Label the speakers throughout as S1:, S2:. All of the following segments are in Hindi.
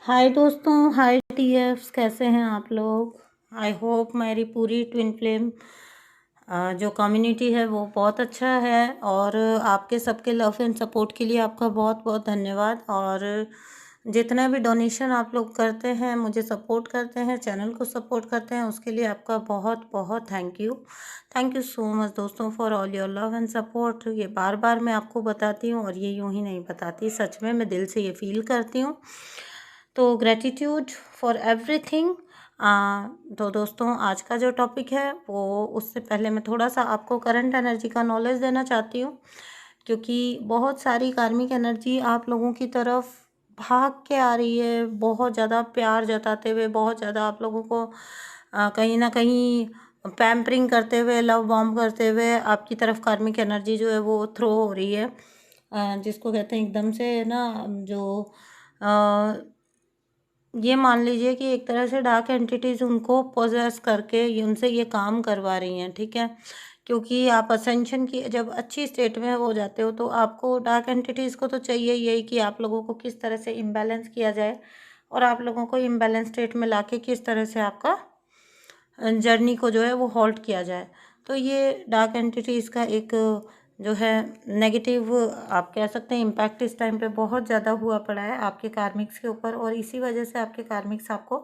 S1: हाय दोस्तों, हाय टीएफ्स, कैसे हैं आप लोग। आई होप मेरी पूरी ट्विन फ्लेम जो कम्युनिटी है वो बहुत अच्छा है। और आपके सबके लव एंड सपोर्ट के लिए आपका बहुत बहुत धन्यवाद। और जितना भी डोनेशन आप लोग करते हैं, मुझे सपोर्ट करते हैं, चैनल को सपोर्ट करते हैं, उसके लिए आपका बहुत बहुत थैंक यू सो मच दोस्तों for all your love and support. ये बार बार मैं आपको बताती हूँ और ये यूँ ही नहीं बताती, सच में मैं दिल से ये फील करती हूँ। तो ग्रेटिट्यूड फॉर एवरीथिंग। तो दोस्तों, आज का जो टॉपिक है वो, उससे पहले मैं थोड़ा सा आपको करंट एनर्जी का नॉलेज देना चाहती हूँ, क्योंकि बहुत सारी कार्मिक एनर्जी आप लोगों की तरफ भाग के आ रही है, बहुत ज़्यादा प्यार जताते हुए, बहुत ज़्यादा आप लोगों को कहीं ना कहीं पैम्परिंग करते हुए, लव बॉम्ब करते हुए आपकी तरफ कार्मिक एनर्जी जो है वो थ्रो हो रही है। जिसको कहते हैं एकदम से ना, जो ये मान लीजिए कि एक तरह से डार्क एंटिटीज़ उनको पोजेस करके उनसे ये काम करवा रही हैं, ठीक है। क्योंकि आप असेंशन की जब अच्छी स्टेट में हो जाते हो तो आपको डार्क एंटिटीज़ को तो चाहिए यही कि आप लोगों को किस तरह से इम्बैलेंस किया जाए, और आप लोगों को इम्बैलेंस स्टेट में लाके किस तरह से आपका जर्नी को जो है वो हॉल्ट किया जाए। तो ये डार्क एंटिटीज़ का एक जो है नेगेटिव, आप कह सकते हैं, इम्पैक्ट इस टाइम पे बहुत ज़्यादा हुआ पड़ा है आपके कार्मिक्स के ऊपर। और इसी वजह से आपके कार्मिक्स आपको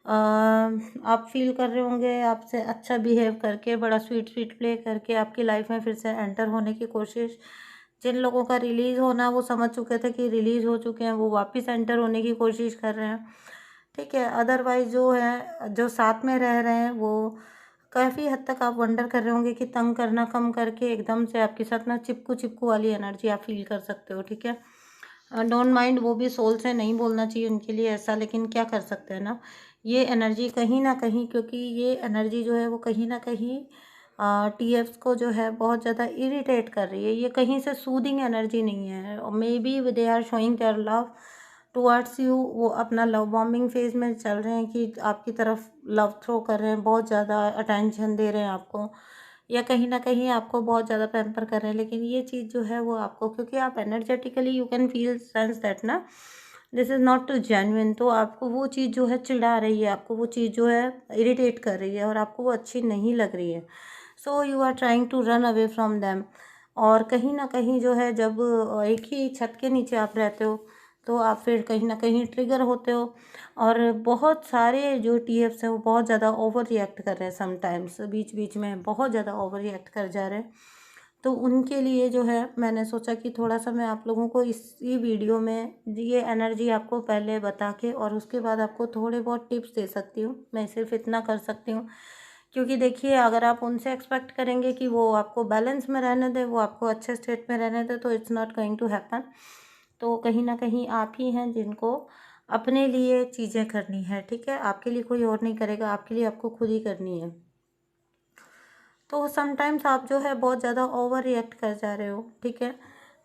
S1: आप फील कर रहे होंगे, आपसे अच्छा बिहेव करके, बड़ा स्वीट स्वीट प्ले करके आपकी लाइफ में फिर से एंटर होने की कोशिश। जिन लोगों का रिलीज़ होना वो समझ चुके थे कि रिलीज़ हो चुके हैं, वो वापस एंटर होने की कोशिश कर रहे हैं, ठीक है। अदरवाइज़ जो है, जो साथ में रह रहे हैं, वो काफ़ी हद तक आप वंडर कर रहे होंगे कि तंग करना कम करके एकदम से आपके साथ ना चिपकू चिपकू वाली एनर्जी आप फील कर सकते हो, ठीक है। डोंट माइंड, वो भी सोल से नहीं बोलना चाहिए उनके लिए ऐसा, लेकिन क्या कर सकते हैं ना, ये एनर्जी कहीं ना कहीं, क्योंकि ये एनर्जी जो है वो कहीं ना कहीं टीएफ्स को जो है बहुत ज़्यादा इरिटेट कर रही है। ये कहीं से सूदिंग एनर्जी नहीं है, और may be they are showing their love towards you. वो अपना लव बॉम्बिंग फेज में चल रहे हैं कि आपकी तरफ लव थ्रो कर रहे हैं, बहुत ज़्यादा अटेंशन दे रहे हैं आपको, या कहीं ना कहीं आपको बहुत ज़्यादा पैम्पर कर रहे हैं। लेकिन ये चीज़ जो है वो आपको, क्योंकि आप energetically you can feel sense that ना दिस इज़ नॉट जेन्युइन, तो आपको वो चीज़ जो है चिढ़ा रही है, आपको वो चीज़ जो है इरिटेट कर रही है, और आपको वो अच्छी नहीं लग रही है। So you are trying to run away from them. और कहीं ना कहीं जो है, जब एक ही छत के नीचे आप रहते हो, तो आप फिर कहीं ना कहीं ट्रिगर होते हो। और बहुत सारे जो टीएफ्स हैं वो बहुत ज़्यादा ओवर रिएक्ट कर रहे हैं, समटाइम्स बीच बीच में बहुत ज़्यादा ओवर रिएक्ट कर जा रहे हैं। तो उनके लिए जो है मैंने सोचा कि थोड़ा सा मैं आप लोगों को इसी वीडियो में ये एनर्जी आपको पहले बता के, और उसके बाद आपको थोड़े बहुत टिप्स दे सकती हूँ। मैं सिर्फ इतना कर सकती हूँ, क्योंकि देखिए, अगर आप उनसे एक्सपेक्ट करेंगे कि वो आपको बैलेंस में रहने दें, वो आपको अच्छे स्टेट में रहने दें, तो it's not going to happen. तो कहीं ना कहीं आप ही हैं जिनको अपने लिए चीज़ें करनी है, ठीक है। आपके लिए कोई और नहीं करेगा, आपके लिए आपको खुद ही करनी है। तो समटाइम्स आप जो है बहुत ज़्यादा ओवर रिएक्ट कर जा रहे हो, ठीक है।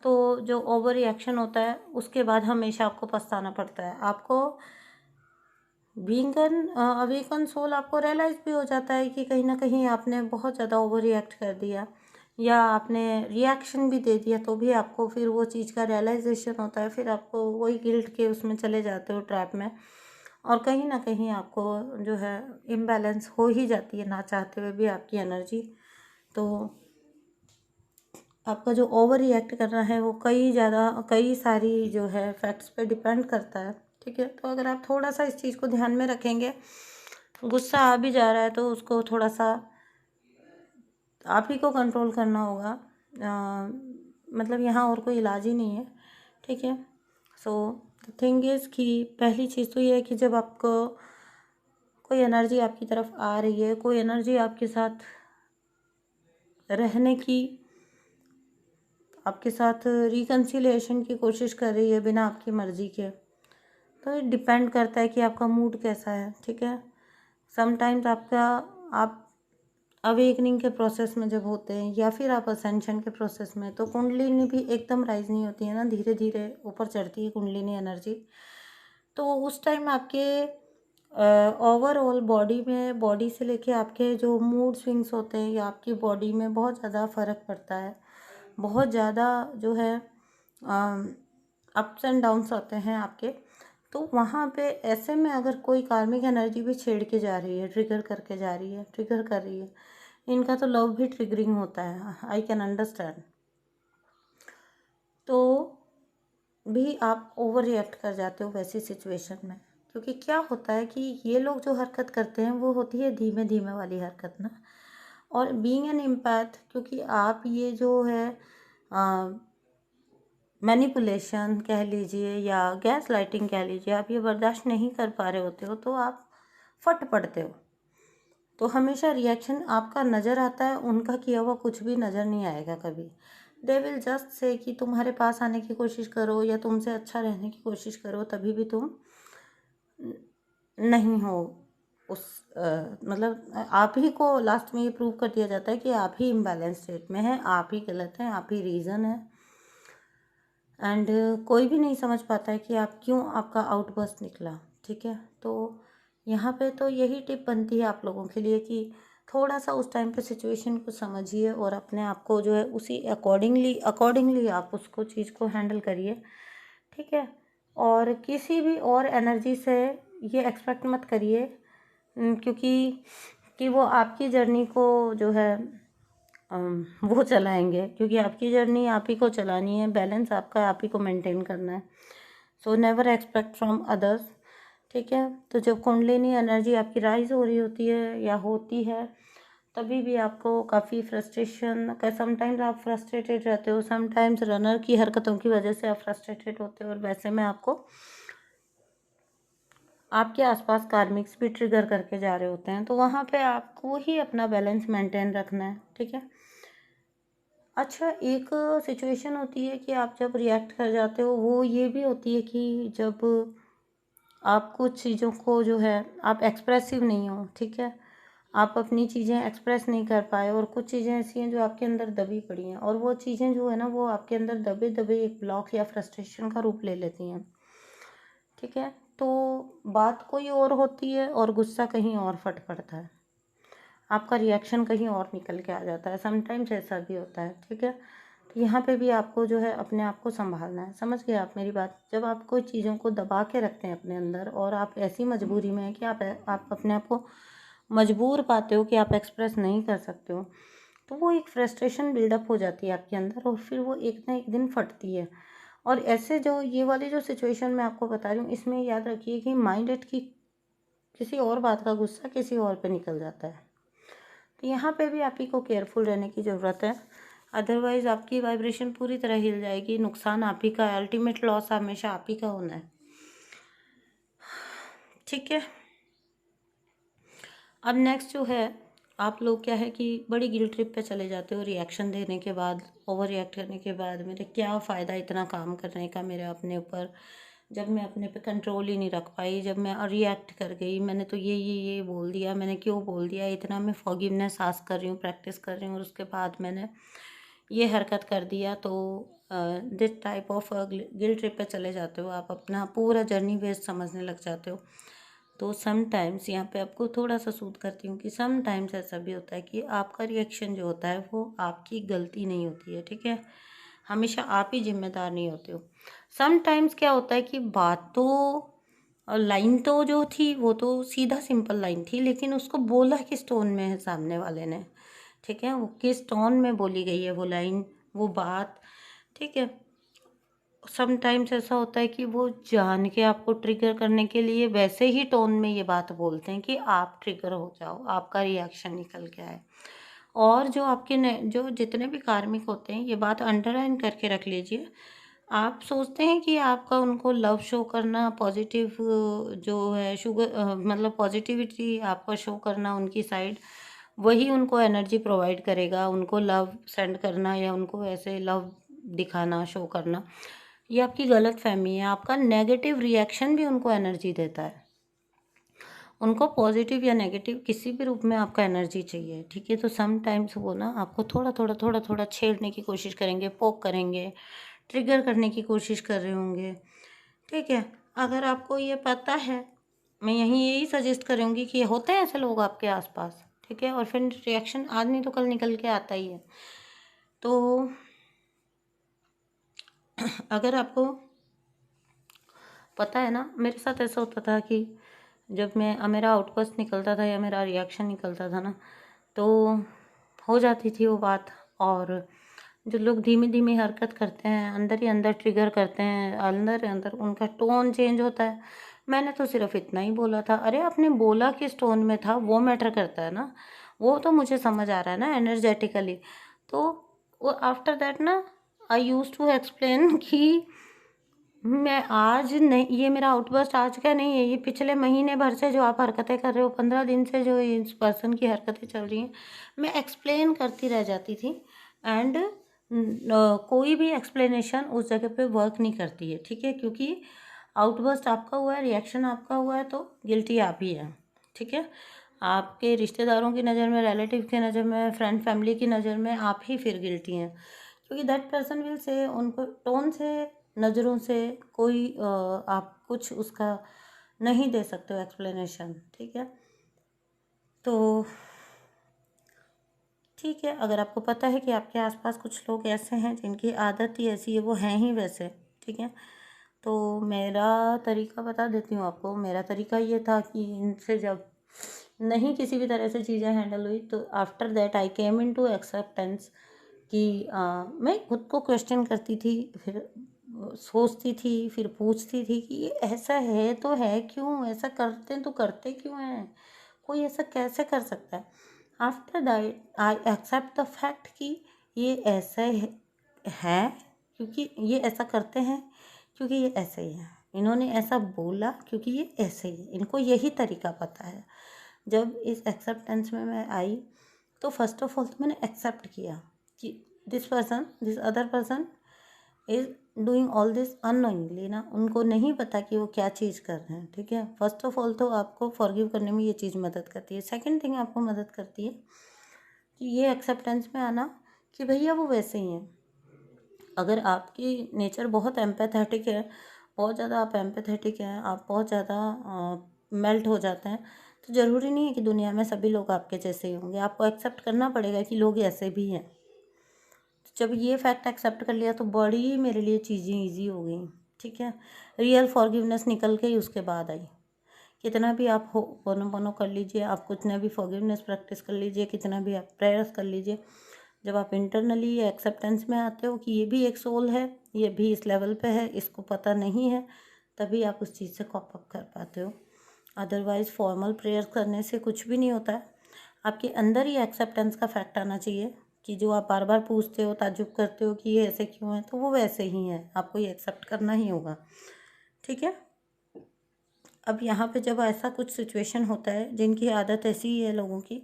S1: तो जो ओवर रिएक्शन होता है उसके बाद हमेशा आपको पछताना पड़ता है। आपको बीइंग एन अवेकन सोल आपको रियलाइज़ भी हो जाता है कि कहीं ना कहीं आपने बहुत ज़्यादा ओवर रिएक्ट कर दिया, या आपने रिएक्शन भी दे दिया, तो भी आपको फिर वो चीज़ का रियलाइजेशन होता है। फिर आपको वही गिल्ट के उसमें चले जाते हो, ट्रैप में। और कहीं ना कहीं आपको जो है इम्बैलेंस हो ही जाती है, ना चाहते हुए भी आपकी एनर्जी। तो आपका जो ओवर रिएक्ट करना है वो कई सारी जो है फैक्ट्स पे डिपेंड करता है, ठीक है। तो अगर आप थोड़ा सा इस चीज़ को ध्यान में रखेंगे, गुस्सा आ भी जा रहा है तो उसको थोड़ा सा आप ही को कंट्रोल करना होगा। मतलब यहाँ और कोई इलाज ही नहीं है, ठीक है। सो द थिंग इज़ कि पहली चीज़ तो ये है कि जब आपको कोई एनर्जी आपकी तरफ आ रही है, कोई एनर्जी आपके साथ रहने की, आपके साथ रिकन्सिलिएशन की कोशिश कर रही है बिना आपकी मर्ज़ी के, तो ये डिपेंड करता है कि आपका मूड कैसा है, ठीक है। समटाइम्स आप अवेकनिंग के प्रोसेस में जब होते हैं, या फिर आप असेंशन के प्रोसेस में, तो कुंडलिनी भी एकदम राइज नहीं होती है ना, धीरे धीरे ऊपर चढ़ती है कुंडलिनी एनर्जी। तो उस टाइम आपके ओवरऑल बॉडी से लेके आपके जो मूड स्विंग्स होते हैं, या आपकी बॉडी में बहुत ज़्यादा फ़र्क पड़ता है। बहुत ज़्यादा जो है अप्स एंड डाउन्स होते हैं आपके। तो वहाँ पे ऐसे में अगर कोई कार्मिक एनर्जी भी छेड़ के जा रही है, ट्रिगर करके जा रही है, ट्रिगर कर रही है, इनका तो लव भी ट्रिगरिंग होता है, आई कैन अंडरस्टैंड। तो भी आप ओवर रिएक्ट कर जाते हो वैसी सिचुएशन में, क्योंकि क्या होता है कि ये लोग जो हरकत करते हैं वो होती है धीमे धीमे वाली हरकत ना। और बीइंग एन एम्पैथ, क्योंकि आप ये जो है मैनिपुलेशन कह लीजिए या गैस लाइटिंग कह लीजिए, आप ये बर्दाश्त नहीं कर पा रहे होते हो तो आप फट पड़ते हो। तो हमेशा रिएक्शन आपका नज़र आता है, उनका किया हुआ कुछ भी नज़र नहीं आएगा कभी। दे विल जस्ट से कि तुम्हारे पास आने की कोशिश करो या तुमसे अच्छा रहने की कोशिश करो, तभी भी तुम नहीं हो उस मतलब आप ही को लास्ट में ये प्रूव कर दिया जाता है कि आप ही इम्बैलेंस स्टेट में हैं, आप ही गलत हैं, आप ही रीज़न है। एंड कोई भी नहीं समझ पाता है कि आप क्यों आपका आउटबर्स्ट निकला। ठीक है, तो यहाँ पे तो यही टिप बनती है आप लोगों के लिए कि थोड़ा सा उस टाइम पे सिचुएशन को समझिए और अपने आप को जो है उसी अकॉर्डिंगली आप उसको चीज़ को हैंडल करिए। ठीक है, और किसी भी और एनर्जी से ये एक्सपेक्ट मत करिए क्योंकि कि वो आपकी जर्नी को जो है वो चलाएंगे, क्योंकि आपकी जर्नी आप ही को चलानी है, बैलेंस आपका आप ही को मेंटेन करना है। So never expect from others. ठीक है, तो जब कुंडलिनी एनर्जी आपकी राइज हो रही होती है या होती है, तभी भी आपको काफ़ी फ्रस्ट्रेशन, समटाइम्स आप फ्रस्ट्रेटेड रहते हो, समटाइम्स रनर की हरकतों की वजह से आप फ्रस्ट्रेटेड होते हो, और वैसे में आपको आपके आसपास कार्मिक्स भी ट्रिगर करके जा रहे होते हैं, तो वहाँ पे आपको ही अपना बैलेंस मेंटेन रखना है। ठीक है, अच्छा एक सिचुएशन होती है कि आप जब रिएक्ट कर जाते हो, वो ये भी होती है कि जब आप कुछ चीज़ों को जो है आप एक्सप्रेसिव नहीं हो। ठीक है, आप अपनी चीज़ें एक्सप्रेस नहीं कर पाए, और कुछ चीज़ें ऐसी हैं जो आपके अंदर दबी पड़ी हैं, और वो चीज़ें जो है ना वो आपके अंदर दबे दबे एक ब्लॉक या फ्रस्ट्रेशन का रूप ले लेती हैं। ठीक है, तो बात कोई और होती है और गुस्सा कहीं और फट पड़ता है, आपका रिएक्शन कहीं और निकल के आ जाता है, समटाइम्स ऐसा भी होता है। ठीक है, तो यहाँ पे भी आपको जो है अपने आप को संभालना है। समझ गए आप मेरी बात? जब आप कोई चीज़ों को दबा के रखते हैं अपने अंदर और आप ऐसी मजबूरी में हैं कि आप अपने आप को मजबूर पाते हो कि आप एक्सप्रेस नहीं कर सकते हो, तो वो एक फ्रस्ट्रेशन बिल्डअप हो जाती है आपके अंदर, और फिर वो एक ना एक दिन फटती है। और ऐसे जो ये वाली जो सिचुएशन मैं आपको बता रही हूँ, इसमें याद रखिए कि माइंडेड की किसी और बात का गुस्सा किसी और पे निकल जाता है। तो यहाँ पे भी आप ही को केयरफुल रहने की ज़रूरत है, अदरवाइज़ आपकी वाइब्रेशन पूरी तरह हिल जाएगी, नुकसान आप ही का है, अल्टीमेट लॉस हमेशा आप ही का होना है। ठीक है, अब नेक्स्ट जो है, आप लोग क्या है कि बड़ी गिल्ट ट्रिप पे चले जाते हो रिएक्शन देने के बाद, ओवर रिएक्ट करने के बाद, मेरे क्या फ़ायदा इतना काम करने का मेरे अपने ऊपर, जब मैं अपने पे कंट्रोल ही नहीं रख पाई, जब मैं रिएक्ट कर गई, मैंने तो ये बोल दिया, मैंने क्यों बोल दिया, इतना मैं फॉरगिवनेस आस्क कर रही हूँ, प्रैक्टिस कर रही हूँ, और उसके बाद मैंने ये हरकत कर दिया। तो this type of guilt trip पे चले जाते हो, आप अपना पूरा जर्नी वेस्ट समझने लग जाते हो। तो समटाइम्स यहाँ पे आपको थोड़ा सा सूद करती हूँ कि समटाइम्स ऐसा भी होता है कि आपका रिएक्शन जो होता है वो आपकी गलती नहीं होती है। ठीक है, हमेशा आप ही जिम्मेदार नहीं होते हो। समटाइम्स क्या होता है कि बात तो लाइन तो जो थी वो तो सीधा सिंपल लाइन थी, लेकिन उसको बोला किस टोन में है सामने वाले ने। ठीक है, वो किस टोन में बोली गई है वो लाइन, वो बात। ठीक है, समटाइम्स ऐसा होता है कि वो जान के आपको ट्रिगर करने के लिए वैसे ही टोन में ये बात बोलते हैं कि आप ट्रिगर हो जाओ, आपका रिएक्शन निकल के आए। और जो आपके जो जितने भी कार्मिक होते हैं, ये बात अंडरलाइन करके रख लीजिए, आप सोचते हैं कि आपका उनको लव शो करना, पॉजिटिव जो है मतलब पॉजिटिविटी आपका शो करना उनकी साइड, वही उनको एनर्जी प्रोवाइड करेगा, उनको लव सेंड करना या उनको ऐसे लव दिखाना, शो करना, ये आपकी गलत फहमी है। आपका नेगेटिव रिएक्शन भी उनको एनर्जी देता है, उनको पॉजिटिव या नेगेटिव किसी भी रूप में आपका एनर्जी चाहिए। ठीक है, तो सम टाइम्स वो ना आपको थोड़ा थोड़ा छेड़ने की कोशिश करेंगे, पोक करेंगे, ट्रिगर करने की कोशिश कर रहे होंगे। ठीक है, अगर आपको ये पता है, मैं यही सजेस्ट करूँगी कि होते हैं ऐसे लोग आपके आसपास। ठीक है, और फिर रिएक्शन आज नहीं तो कल निकल के आता ही है। तो अगर आपको पता है ना, मेरे साथ ऐसा होता था कि जब मेरा आउटबर्स्ट निकलता था या मेरा रिएक्शन निकलता था ना, तो हो जाती थी वो बात। और जो लोग धीमी-धीमी हरकत करते हैं, अंदर ही अंदर ट्रिगर करते हैं, अंदर ही अंदर उनका टोन चेंज होता है। मैंने तो सिर्फ़ इतना ही बोला था, अरे आपने बोला किस टोन में था वो मैटर करता है ना, वो तो मुझे समझ आ रहा है ना एनर्जेटिकली। तो वो आफ्टर दैट ना आई यूज्ड टू एक्सप्लेन कि मैं आज नहीं, ये मेरा आउटबर्स्ट आज का नहीं है, ये पिछले महीने भर से जो आप हरकतें कर रहे हो, 15 दिन से जो इस पर्सन की हरकतें चल रही हैं, मैं एक्सप्लेन करती रह जाती थी। एंड कोई भी एक्सप्लेनेशन उस जगह पे वर्क नहीं करती है, ठीक है, क्योंकि आउटबर्स्ट आपका हुआ है, रिएक्शन आपका हुआ है, तो गिल्टी आप ही हैं, ठीक है। आपके रिश्तेदारों की नज़र में, रिलेटिव की नज़र में, फ्रेंड फैमिली की नज़र में आप ही फिर गिल्टी हैं, क्योंकि दैट पर्सन विल से, उनको टोन से, नज़रों से कोई आप कुछ उसका नहीं दे सकते हो एक्सप्लेनेशन, ठीक है। तो ठीक है, अगर आपको पता है कि आपके आसपास कुछ लोग ऐसे हैं जिनकी आदत ही ऐसी है, वो हैं ही वैसे, ठीक है, तो मेरा तरीका बता देती हूँ आपको। मेरा तरीका ये था कि इनसे जब नहीं किसी भी तरह से चीज़ें हैंडल हुई, तो after that I came into acceptance कि मैं खुद को क्वेश्चन करती थी, फिर सोचती थी, फिर पूछती थी कि ये ऐसा है तो है क्यों, ऐसा करते हैं तो करते क्यों हैं, कोई ऐसा कैसे कर सकता है। After that I accept the fact कि ये ऐसा है क्योंकि ये ऐसा करते हैं, क्योंकि ये ऐसे ही है, इन्होंने ऐसा बोला क्योंकि ये ऐसे ही है, इनको यही तरीका पता है। जब इस एक्सेप्टेंस में मैं आई, तो फर्स्ट ऑफ ऑल तो मैंने एक्सेप्ट किया कि this other person is doing all this unknowingly ना, उनको नहीं पता कि वो क्या चीज़ कर रहे हैं, ठीक है। फर्स्ट ऑफ ऑल तो आपको फॉरगिव करने में ये चीज़ मदद करती है। सेकंड थिंग आपको मदद करती है कि ये एक्सेप्टेंस में आना कि भैया वो वैसे ही हैं। अगर आपकी नेचर बहुत एम्पैथेटिक है, बहुत ज़्यादा आप एम्पैथेटिक हैं, आप बहुत ज़्यादा मेल्ट हो जाते हैं, तो ज़रूरी नहीं है कि दुनिया में सभी लोग आपके जैसे ही होंगे। आपको एक्सेप्ट करना पड़ेगा कि लोग ऐसे भी हैं। तो जब ये फैक्ट एक्सेप्ट कर लिया, तो बड़ी मेरे लिए चीज़ें ईजी हो गई, ठीक है। रियल फॉरगिवनेस निकल के ही उसके बाद आई। कितना भी आप हो पोनो कर लीजिए, आप कितना भी फॉरगिवनेस प्रैक्टिस कर लीजिए, कितना भी आप प्रेयर्स कर लीजिए, जब आप इंटरनली ये एक्सेप्टेंस में आते हो कि ये भी एक सोल है, ये भी इस लेवल पे है, इसको पता नहीं है, तभी आप उस चीज़ से कॉप अप कर पाते हो। अदरवाइज़ फॉर्मल प्रेयर करने से कुछ भी नहीं होता है। आपके अंदर ही एक्सेप्टेंस का फैक्ट आना चाहिए कि जो आप बार बार पूछते हो, ताज्जुब करते हो कि ये ऐसे क्यों है, तो वो वैसे ही है, आपको ये एक्सेप्ट करना ही होगा, ठीक है। अब यहाँ पे जब ऐसा कुछ सिचुएशन होता है, जिनकी आदत ऐसी ही है लोगों की,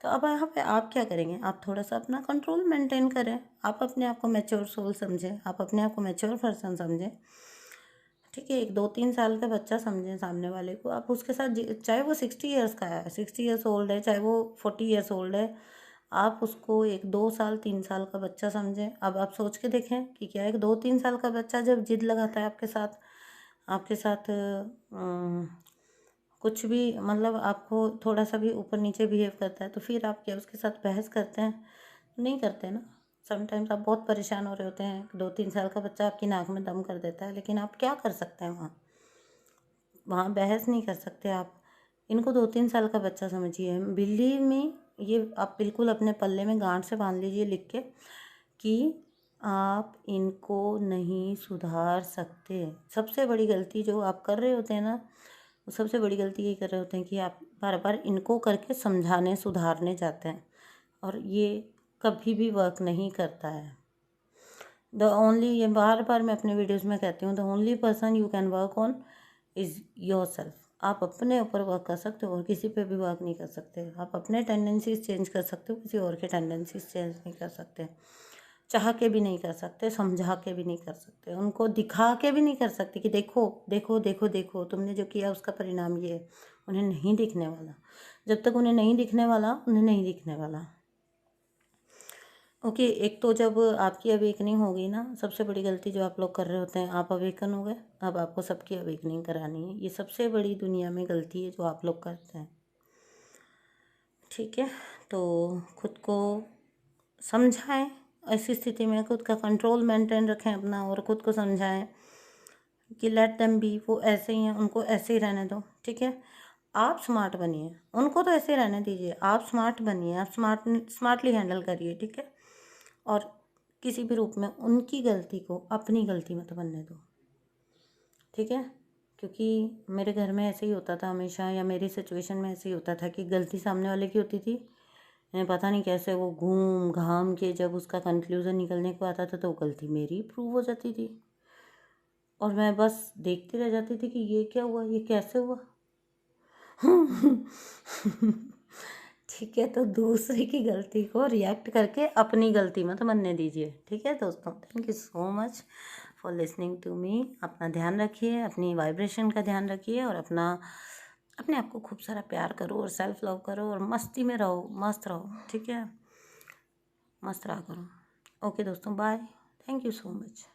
S1: तो अब यहाँ पे आप क्या करेंगे, आप थोड़ा सा अपना कंट्रोल मेंटेन करें, आप अपने आप को मैच्योर सोल समझें, आप अपने आप को मैच्योर पर्सन समझें, ठीक है। एक 2-3 साल का बच्चा समझें सामने वाले को, आप उसके साथ चाहे वो 60 ईयर्स का है, 60 ईयर्स ओल्ड है, चाहे वो 40 ईयर्स ओल्ड है, आप उसको एक 2 साल 3 साल का बच्चा समझें। अब आप सोच के देखें कि क्या एक 2-3 साल का बच्चा जब जिद लगाता है आपके साथ कुछ भी, मतलब आपको थोड़ा सा भी ऊपर नीचे बिहेव करता है, तो फिर आप क्या उसके साथ बहस करते हैं? नहीं करते ना। समटाइम्स आप बहुत परेशान हो रहे होते हैं, 2-3 साल का बच्चा आपकी नाक में दम कर देता है, लेकिन आप क्या कर सकते हैं वहाँ? वहाँ बहस नहीं कर सकते आप। इनको 2-3 साल का बच्चा समझिए। बिलीव मी, ये आप बिल्कुल अपने पल्ले में गांठ से बांध लीजिए लिख के कि आप इनको नहीं सुधार सकते। सबसे बड़ी गलती जो आप कर रहे होते हैं ना, वो सबसे बड़ी गलती यही कर रहे होते हैं कि आप बार बार इनको करके समझाने सुधारने जाते हैं, और ये कभी भी वर्क नहीं करता है। द ओनली, ये बार बार मैं अपने वीडियोज़ में कहती हूँ, the only person you can work on is your self. आप अपने ऊपर वर्क कर सकते हो और किसी पे भी वर्क नहीं कर सकते। आप अपने टेंडेंसीज चेंज कर सकते हो, किसी और के टेंडेंसीज चेंज नहीं कर सकते। चाह के भी नहीं कर सकते, समझा के भी नहीं कर सकते, उनको दिखा के भी नहीं कर सकते कि देखो देखो देखो देखो तुमने जो किया उसका परिणाम ये है। उन्हें नहीं दिखने वाला। जब तक उन्हें नहीं दिखने वाला, उन्हें नहीं दिखने वाला। ओके, एक तो जब आपकी अवेकनिंग हो गई ना, सबसे बड़ी गलती जो आप लोग कर रहे होते हैं, आप अवेकन हो गए, अब आपको सबकी अवेकनिंग करानी है। ये सबसे बड़ी दुनिया में गलती है जो आप लोग करते हैं, ठीक है। तो खुद को समझाएं, ऐसी स्थिति में खुद का कंट्रोल मेंटेन रखें अपना, और खुद को समझाएं कि लेट देम बी, वो ऐसे ही हैं, उनको ऐसे ही रहने दो, ठीक है। आप स्मार्ट बनिए, उनको तो ऐसे ही रहने दीजिए, आप स्मार्ट बनिए, आप स्मार्टली हैंडल करिए, ठीक है। और किसी भी रूप में उनकी गलती को अपनी गलती मत बनने दो, ठीक है। क्योंकि मेरे घर में ऐसे ही होता था हमेशा, या मेरी सिचुएशन में ऐसे ही होता था कि गलती सामने वाले की होती थी, पता नहीं कैसे वो घूम घाम के जब उसका कंक्लूज़न निकलने को आता था तो वो गलती मेरी प्रूव हो जाती थी, और मैं बस देखती रह जाती थी कि ये क्या हुआ, ये कैसे हुआ। ठीक है, तो दूसरे की गलती को रिएक्ट करके अपनी गलती मत बनने दीजिए, ठीक है दोस्तों। Thank you so much for listening to me. अपना ध्यान रखिए, अपनी वाइब्रेशन का ध्यान रखिए, और अपने आप को खूब सारा प्यार करो और सेल्फ लव करो, और मस्ती में रहो, मस्त रहो, ठीक है, मस्त रहा करो। ओके दोस्तों, bye, thank you so much.